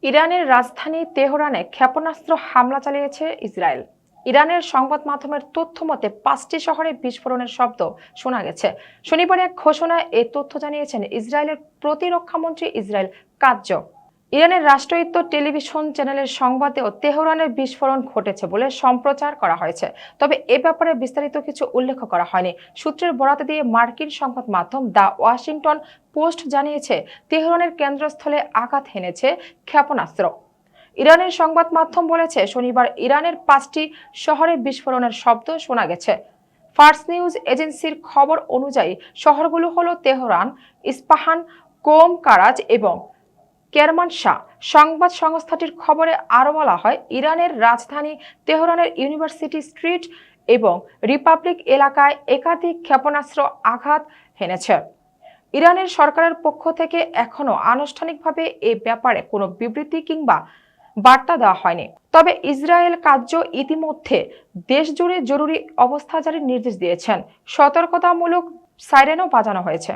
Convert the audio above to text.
ইরানের রাজধানী তেহরানে ক্ষেপণাস্ত্র হামলা চালিয়েছে ইসরায়েল। ইরানের সংবাদ মাধ্যমের তথ্য মতে 5টি শহরে বিস্ফোরণের শব্দ শোনা গেছে। শনিবার এক ঘোষণায় এই তথ্য জানিয়েছেন ইসরায়েলের প্রতিরক্ষামন্ত্রী ইসরায়েল কাৎজ। ইরানের রাষ্ট্রায়ত্ত টেলিভিশন চ্যানেলের সংবাদেও তেহরানের বিস্ফোরণ ঘটেছে বলে সম্প্রচার করা হয়েছে। তবে এ ব্যাপারে বিস্তারিত কিছু উল্লেখ করা হয়নি। সূত্রের বরাত দিয়ে মার্কিন সংবাদ মাধ্যম দ্য ওয়াশিংটন পোস্ট জানিয়েছে, তেহরানের কেন্দ্রস্থলে আঘাত হেনেছে ক্ষেপণাস্ত্র। ইরানের সংবাদ মাধ্যম বলেছে, শনিবার ইরানের 5টি শহরে বিস্ফোরণের শব্দ শোনা গেছে। ফার্স নিউজ এজেন্সির খবর অনুযায়ী শহরগুলো হলো তেহরান, ইস্পাহান, কোম, কারাজ এবং কেরমানশাহ। সংবাদ সংস্থাটির খবরে আরো বলা হয়, ইরানের রাজধানী তেহরানের ইউনিভার্সিটি স্ট্রিট এবং রিপাবলিক এলাকায় একাধিক ক্ষেপণাস্ত্র আঘাত হেনেছে। ইরানের সরকারের পক্ষ থেকে এখনো আনুষ্ঠানিকভাবে এ ব্যাপারে কোনো বিবৃতি কিংবা বার্তা দেওয়া হয়নি। তবে ইসরায়েল কার্য ইতিমধ্যে দেশ জুড়ে জরুরি অবস্থা জারির নির্দেশ দিয়েছেন। সতর্কতামূলক সাইরেনও বাজানো হয়েছে।